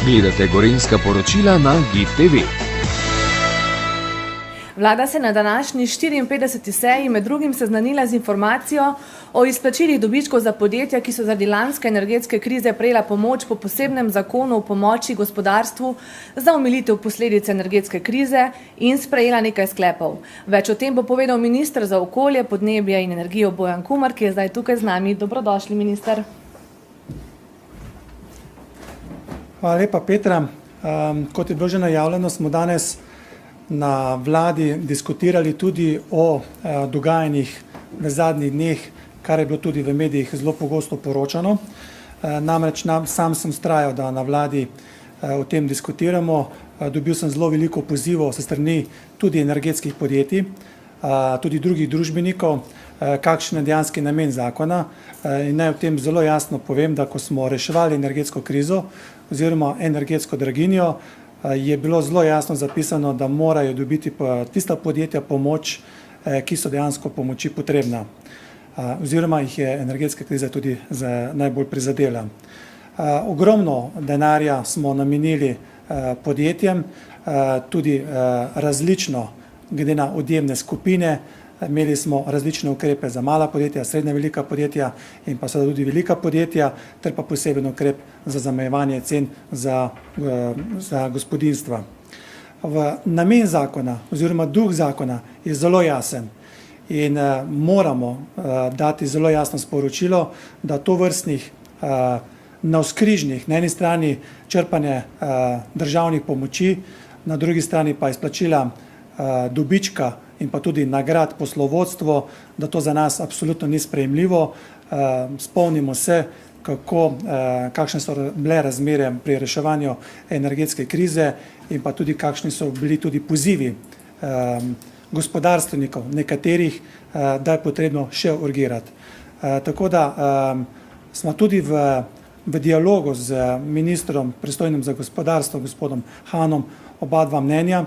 Gledate Gorenjska poročila na GIF TV. Vlada se na današnji 54. seji med drugim seznanila z informacijo o izplačilih dobičkov za podjetja, ki so zaradi lanske energetske krize prejela pomoč po posebnem zakonu o pomoči gospodarstvu za omilitev posledic energetske krize in sprejela nekaj sklepov. Več o tem bo povedal minister za okolje, podnebje in energijo Bojan Kumer, ki je zdaj tukaj z nami. Dobrodošli, minister. Hvala lepa, Petra. Kot je bilo že najavljeno, smo danes na vladi diskutirali tudi o dogajanjih v zadnjih dneh, kar je bilo tudi v medijih zelo pogosto poročano. Namreč sam sem vztrajal, da na vladi o tem diskutiramo. Dobil sem zelo veliko pozivov se strani tudi energetskih podjetij, tudi drugih družbenikov, kakšen je dejanski namen zakona. In naj v tem zelo jasno povem, da ko smo reševali energetsko krizo oziroma energetsko draginjo, je bilo zelo jasno zapisano, da morajo dobiti tista podjetja pomoč, ki so dejansko pomoči potrebna. Oziroma jih je energetska kriza tudi najbolj prizadela. Ogromno denarja smo namenili podjetjem, tudi različno glede na odjemne skupine. Imeli smo različne ukrepe za mala podjetja, srednja velika podjetja in pa seveda tudi velika podjetja, ter pa poseben ukrep za zamejevanje cen za gospodinjstva. Namen zakona oziroma duh zakona je zelo jasen in moramo dati zelo jasno sporočilo, da tovrstnih navzkrižnih, na eni strani črpanje državnih pomoči, na drugi strani pa izplačila dobička in pa tudi nagrad poslovodstvo, da to za nas absolutno ni sprejemljivo. Spomnimo se, kakšne so bile razmere pri reševanju energetske krize in pa tudi kakšni so bili tudi pozivi gospodarstvenikov, nekaterih, da je potrebno še urgirati. Tako da smo tudi v dialogu z ministrom pristojnim za gospodarstvo, gospodom Hanom, oba dva mnenja,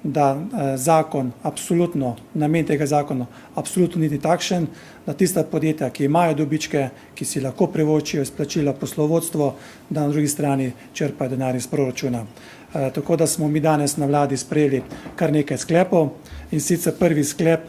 da zakon absolutno, namen tega zakona absolutno niti takšen, da tista podjetja, ki imajo dobičke, ki si lahko privoščijo izplačila poslovodstvo, da na drugi strani črpajo denar iz proračuna. Tako da smo mi danes na vladi sprejeli kar nekaj sklepov in sicer prvi sklep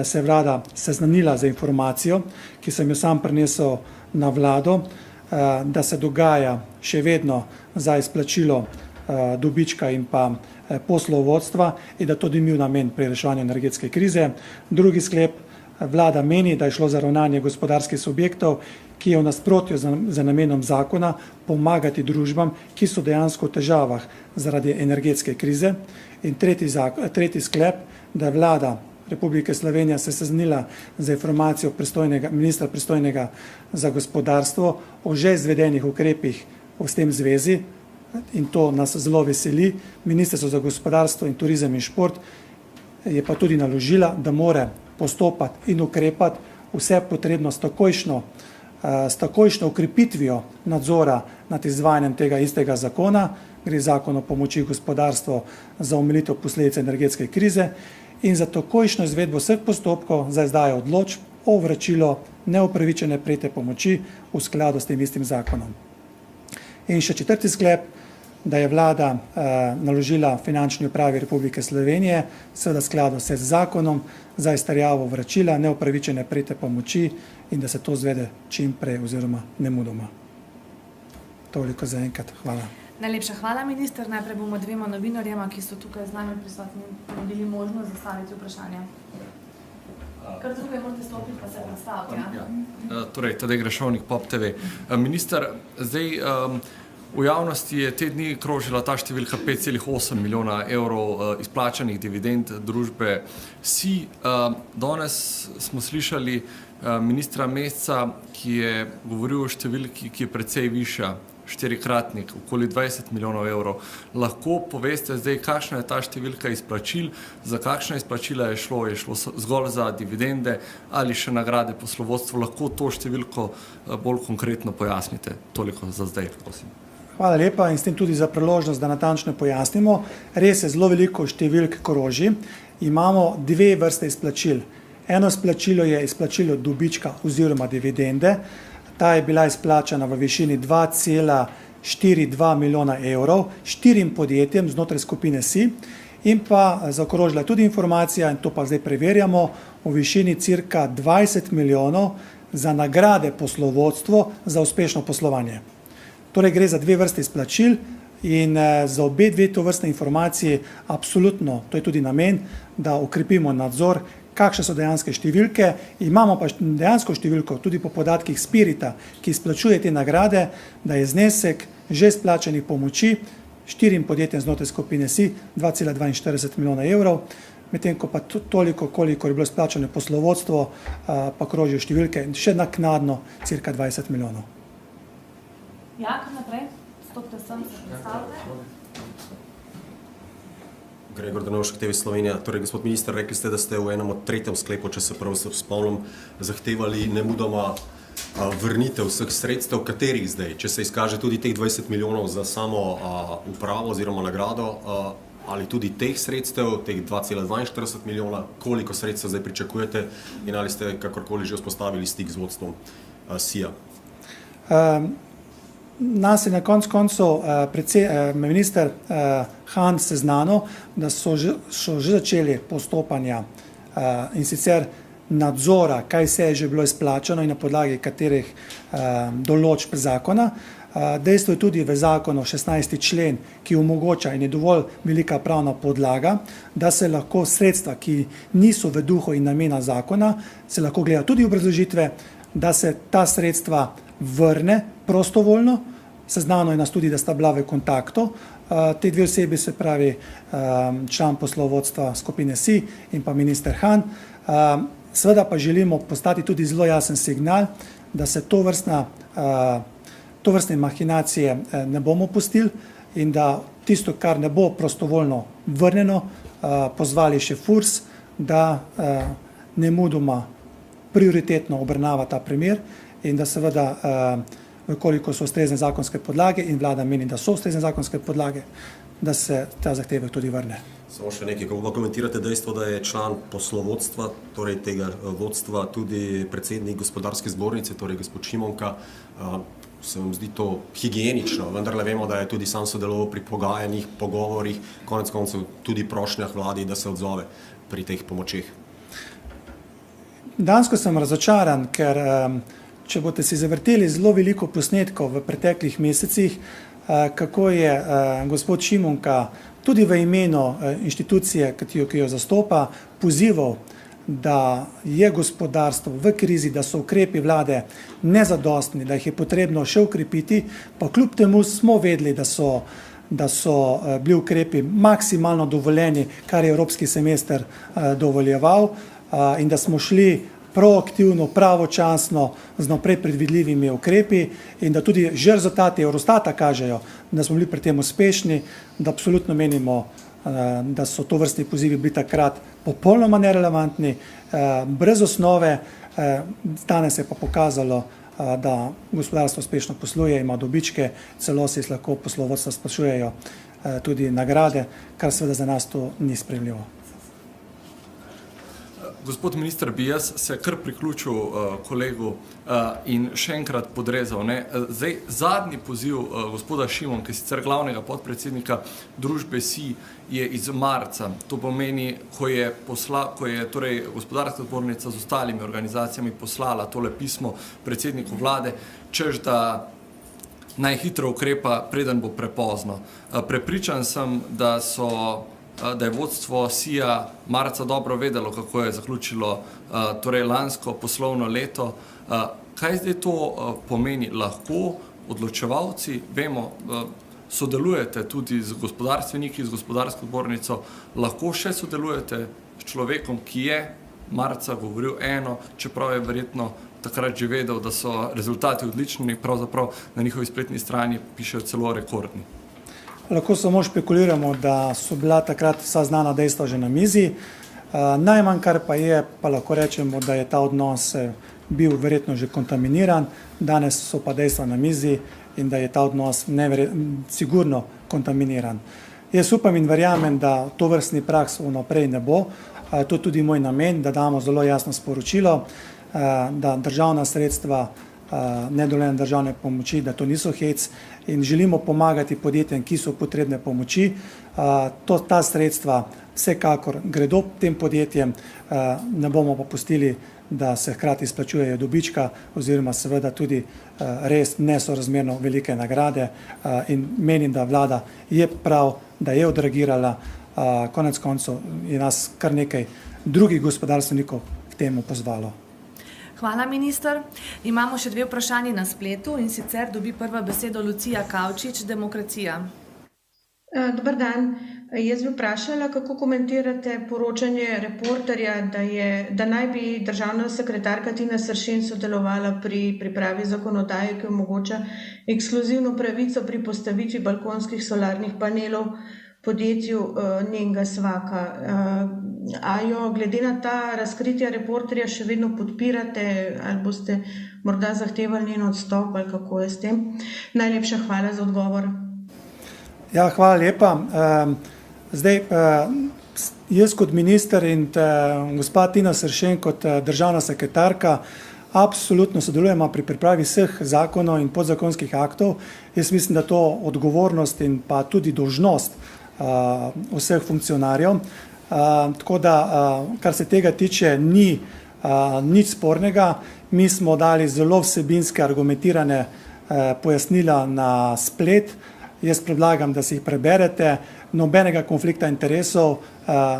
se je vlada seznanila za informacijo, ki sem jo sam prinesel na vlado, da se dogaja še vedno za izplačilo dobička in pa poslovodstva in da to ni bil namen pri reševanju energetske krize. Drugi sklep, vlada meni, da je šlo za ravnanje gospodarskih subjektov, ki je v nasprotju z namenom zakona pomagati družbam, ki so dejansko v težavah zaradi energetske krize. In tretji sklep, da je vlada Republike Slovenije se seznanila za informacijo ministra pristojnega za gospodarstvo o že izvedenih ukrepih v tem zvezi, in to nas zelo veseli. Ministrstvo za gospodarstvo in turizem in šport je pa tudi naložila, da mora postopati in ukrepati vse potrebno s takojšnjo ukrepitvijo nadzora nad izvajanjem tega istega zakona, gre zakon o pomoči gospodarstvu za omilitev posledic energetske krize, in za takojšnjo izvedbo vseh postopkov za izdajo odločb o vračilu neupravičene prejete pomoči v skladu s tem istim zakonom. In še četrti sklep, da je vlada naložila Finančni upravi Republike Slovenije, seveda skladu z zakonom, za izterjavo vračila neupravičene prejete pomoči in da se to izvede čim prej oziroma nemudoma. Toliko za enkrat. Hvala. Najlepša hvala, minister. Najprej bomo dvema novinarjema, ki so tukaj z nami prisotni, dobili možnost zastaviti vprašanja. Kar tukaj morate stopiti, pa se predstaviti. Torej, Tadej Grešovnik, POP TV. Minister, zdaj v javnosti je te dni krožila ta številka 5,8 milijona evrov izplačanih dividend družbe SIJ. Danes smo slišali ministra Mesca, ki je govoril o številki, ki je precej višja, 4-kratnik, okoli 20 milijonov evrov. Lahko poveste zdaj, kakšna je ta številka izplačil, za kakšna izplačila je šlo zgolj za dividende ali še nagrade poslovodstvu? Lahko to številko bolj konkretno pojasnite? Toliko za zdaj, prosim. Hvala lepa in s tem tudi za priložnost, da natančno pojasnimo. Res je, zelo veliko številk kroži. Imamo dve vrste izplačil. Eno izplačilo je izplačilo dobička oziroma dividende. Ta je bila izplačana v višini 2,3 4,2 milijona evrov 4 podjetjem znotraj skupine SI in pa zaokrožila tudi informacija, in to pa zdaj preverjamo, v višini cirka 20 milijonov za nagrade poslovodstvo za uspešno poslovanje. Torej gre za dve vrste izplačil in za obe dve to vrste informacije absolutno, to je tudi namen, da okrepimo nadzor, kakšne so dejanske številke. Imamo pa dejansko številko tudi po podatkih Spirita, ki izplačuje te nagrade, da je znesek že izplačanih pomoči 4 podjetjem znotraj skupine SI 2,42 milijona evrov, medtem ko pa toliko, koliko je bilo izplačano poslovodstvo, pa krožijo številke še naknadno cirka 20 milijonov. Ja, kar naprej, stopite sem, se predstavite. Gregor Drnovšek, TV Slovenija. Torej, gospod minister, rekli ste, da ste v enem od tretjem sklepu, če se prav spomnim, zahtevali nemudoma vrnitev vseh sredstev, katerih zdaj, če se izkaže tudi teh 20 milijonov za samo upravo oziroma nagrado, ali tudi teh sredstev, teh 2,42 milijona, koliko sredstev zdaj pričakujete in ali ste kakorkoli že vzpostavili stik z vodstvom SIA? Nas je na koncu minister Han seznanil, da so že začeli postopanja in sicer nadzora, kaj se je že bilo izplačano in na podlagi katerih določb zakona. Dejstvo je tudi v zakonu 16. člen, ki omogoča in je dovolj velika pravna podlaga, da se lahko sredstva, ki niso v duhu in namena zakona, se lahko gleda tudi obrazložitve, da se ta sredstva vrne prostovoljno. Seznano je nas tudi, da sta bila v kontaktu. Te dve osebi, se pravi član poslovodstva skupine SI in pa minister Han. Seveda pa želimo postati tudi zelo jasen signal, da se tovrstne mahinacije ne bomo pustili in da tisto, kar ne bo prostovoljno vrnjeno, pozvali še FURS, da nemudoma prioritetno obravnava ta primer in da seveda, koliko so ustrezne zakonske podlage in vlada meni, da so ustrezne zakonske podlage, da se ta zahtevek tudi vrne. Samo še nekaj, kako komentirate dejstvo, da je član poslovodstva, torej tega vodstva, tudi predsednik gospodarske zbornice, torej gospod Šimonka. Se vam zdi to higienično, vendarle vemo, da je tudi sam sodeloval pri pogajanjih, pogovorih, konec koncev tudi prošnjah vladi, da se odzove pri teh pomočeh. Dansko sem razočaran, ker če boste si zavrteli zelo veliko posnetkov v preteklih mesecih, kako je gospod Šimonka tudi v imenu inštitucije, ki jo zastopa, pozival, da je gospodarstvo v krizi, da so ukrepi vlade nezadostni, da jih je potrebno še ukrepiti, pa kljub temu smo vedeli, da so bili ukrepi maksimalno dovoljeni, kar je evropski semester dovoljeval, in da smo šli proaktivno, pravočasno, z naprej predvidljivimi ukrepi in da tudi že rezultati Eurostata kažejo, da smo bili pri tem uspešni, da absolutno menimo, da so to vrstni pozivi bili takrat popolnoma nerelevantni, brez osnove. Danes je pa pokazalo, da gospodarstvo uspešno posluje, ima dobičke, celo se lahko poslovodstva sprašujejo tudi nagrade, kar seveda za nas to ni sprejemljivo. Gospod minister, bi jaz se kar priključil kolegu in še enkrat podrezal. Zdaj, zadnji poziv gospoda Šimonke, sicer glavnega podpredsednika družbe SI, je iz marca. To pomeni, ko je torej gospodarska zbornica z ostalimi organizacijami poslala tole pismo predsedniku vlade, češ da naj hitro ukrepa, preden bo prepozno. Prepričan sem, da je vodstvo SIA marca dobro vedelo, kako je zaključilo torej lansko poslovno leto. Kaj zdaj to pomeni? Lahko odločevalci, vemo, sodelujete tudi z gospodarstveniki, z gospodarsko zbornico, lahko še sodelujete s človekom, ki je marca govoril eno, čeprav je verjetno takrat že vedel, da so rezultati odlični, pravzaprav na njihovi spletni strani pišejo celo rekordni. Lahko samo špekuliramo, da so bila takrat vsa znana dejstva že na mizi. Najmanj, kar pa je, pa lahko rečemo, da je ta odnos bil verjetno že kontaminiran, danes so pa dejstva na mizi in da je ta odnos sigurno kontaminiran. Jaz upam in verjamem, da to vrstni praks vnaprej ne bo. To je tudi moj namen, da damo zelo jasno sporočilo, da državna sredstva nedovoljene državne pomoči, da to niso hec in želimo pomagati podjetjem, ki so potrebne pomoči. Ta sredstva vsekakor gredo tem podjetjem, ne bomo pa pustili, da se hkrati izplačujejo dobička oziroma seveda tudi res nesorazmerno velike nagrade in menim, da vlada je prav, da je odreagirala, konec koncev je nas kar nekaj drugih gospodarstvenikov k temu pozvalo. Hvala, minister. Imamo še 2 vprašanji na spletu in sicer dobi prva besedo Lucija Kavčič, Demokracija. Dobar dan. Jaz bi vprašala, kako komentirate poročanje Reporterja, da naj bi državna sekretarka Tina Sršen sodelovala pri pripravi zakonodaje, ki omogoča ekskluzivno pravico pri postavitvi balkonskih solarnih panelov podjetju njenega svaka. A jo glede na ta razkritja Reporterja še vedno podpirate ali boste morda zahtevali njen odstop ali kako je s tem? Najlepša hvala za odgovor. Ja, hvala lepa. Zdaj, jaz kot minister in gospa Tina Sršen kot državna sekretarka absolutno sodelujemo pri pripravi vseh zakonov in podzakonskih aktov. Jaz mislim, da to odgovornost in pa tudi dolžnost vseh funkcionarjev. Tako da, kar se tega tiče, ni nič spornega. Mi smo dali zelo vsebinske, argumentirane pojasnila na splet. Jaz predlagam, da si jih preberete. Nobenega konflikta interesov,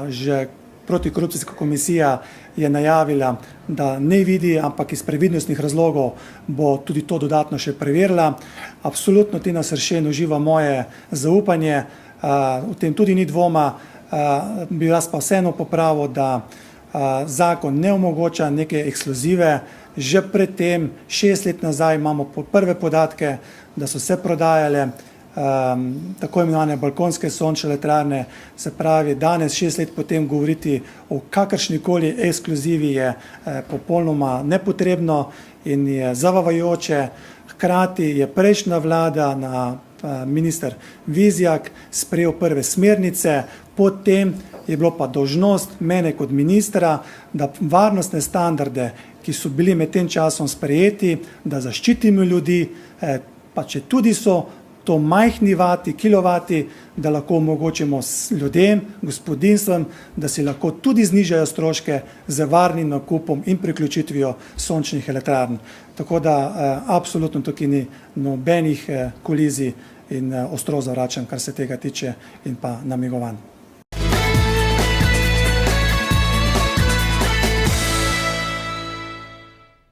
že protikorupcijska komisija je najavila, da ne vidi, ampak iz previdnostnih razlogov bo tudi to dodatno še preverila. Absolutno Tina Sršen uživa moje zaupanje, v tem tudi ni dvoma. Bi jaz pa vseeno popravil, da zakon ne omogoča neke ekskluzive. Že predtem, 6 let nazaj, imamo prve podatke, da so se prodajale tako imenovane balkonske sončne elektrarne. Se pravi, danes, 6 let potem, govoriti o kakršnikoli ekskluzivi je popolnoma nepotrebno in je zavavajoče. Hkrati je prejšnja vlada, minister Vizjak, sprejel prve smernice, potem je bilo pa dolžnost mene kot ministra, da varnostne standarde, ki so bili med tem časom sprejeti, da zaščitimo ljudi, pa če tudi so to majhni vati, kilovati, da lahko omogočimo ljudem, gospodinjstvom, da si lahko tudi znižajo stroške z varnim nakupom in priključitvijo sončnih elektrarn. Tako da absolutno tukaj ni nobenih kolizij in ostro zavračam, kar se tega tiče in pa namigovanj.